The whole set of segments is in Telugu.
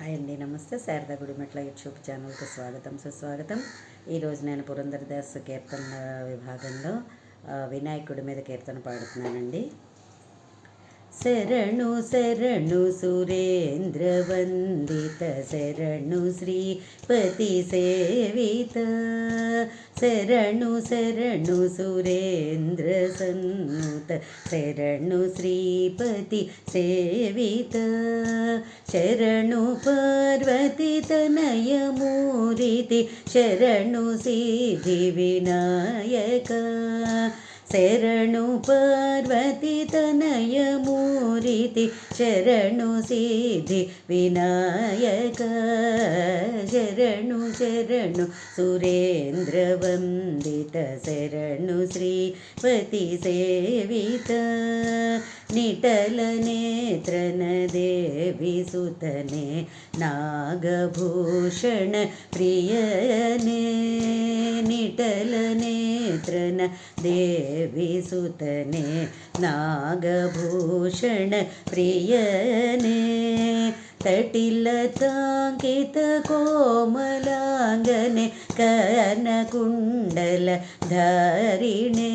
హాయ్ అండి, నమస్తే. శారదా గుడిమెట్ల యూట్యూబ్ ఛానల్కి స్వాగతం, సుస్వాగతం. ఈరోజు నేను పురంధరదాస్ కీర్తన విభాగంలో వినాయకుడి మీద కీర్తన పాడుతున్నానండి. శరణు శరణు సురేంద్ర వందిత, శరణు శ్రీపతి సేవిత, శరణు శరణు సురేంద్ర సన్నుత, శరణు శ్రీపతి సేవిత, శరణు పార్వతి తనయమూరితి, శరణు సిద్ధి వినాయక, శరణు పార్వతి తనయమూరితి, శరణు సిద్ధి వినాయక, శరణు శరణు సురేంద్ర వందిత, శరణు శ్రీపతి సేవిత, నిటల నేత్రన దేవి సుతనే, నాగభూషణ ప్రియనే, నిటల నేత్రన దేవి సుతనే, నాగభూషణ ప్రియనే, తటిలతాంకిత కోమలాంగనే, కనకుండల ధారిణే,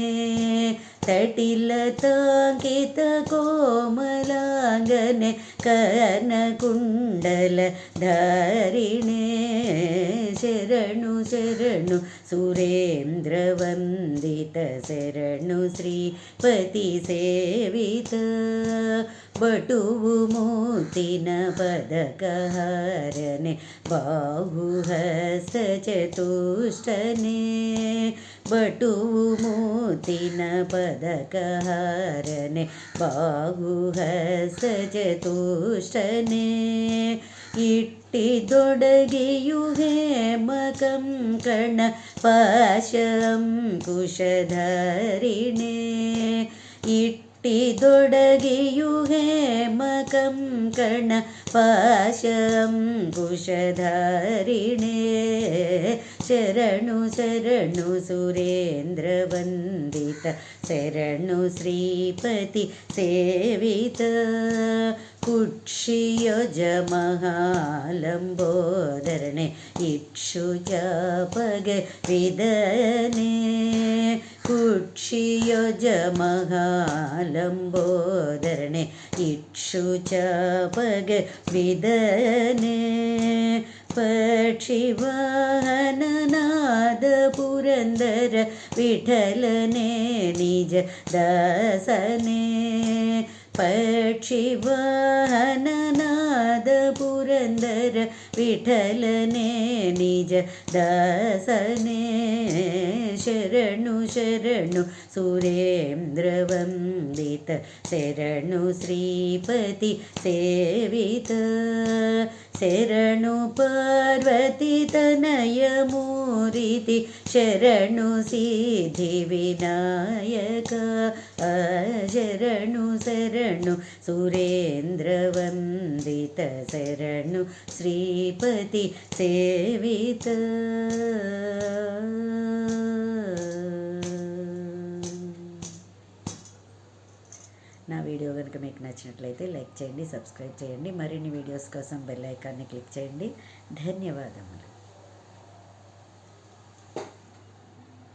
తటిలతాంకిత కోమలాంగనే, కనకుండల ధారిణే, శరణు శరణు సురేంద్ర వందిత, శరణు శ్రీపతి సేవిత, బటువు మోతిన పదకహారనే, బాహుహస్త చతుష్టనే, బటువు మోతిన పదకహారనే, బాహుహస్త చతుష్టనే, ఇట్టి దొడగియు హేమకం కణ పాశం కుశధరిణే, ఇట్టి దొడగియు హేమకం కణ పాశం కుశధరిణే, శరణు శరణు సురేంద్ర వందిత, శరణు శ్రీపతి సేవిత, కుక్షియజ మహాలంబోదరణే, ఇక్షుచాపగ విదనే, కుక్షియజ మహాలంబోదరణే, ఇక్షుచాపగ విదనే, పక్షివాహననాద పురందర విఠలనే, నిజ దాసనే, పక్షివాహననాద పురందర విఠలనే, నిజ దాసనే, శరణు శరణు సురేంద్ర వందిత, శరణు శ్రీపతి సేవిత, శరణు పార్వతి తనయమూరితి, శరణు సిద్ధి వినాయక, శరణు శరణు సురేంద్ర వందిత, శరణు శ్రీపతి సేవిత. నా వీడియో కనుక మీకు నచ్చినట్లయితే లైక్ చేయండి, సబ్స్క్రైబ్ చేయండి. మరిన్ని వీడియోస్ కోసం బెల్ ఐకాన్ని క్లిక్ చేయండి. ధన్యవాదములు.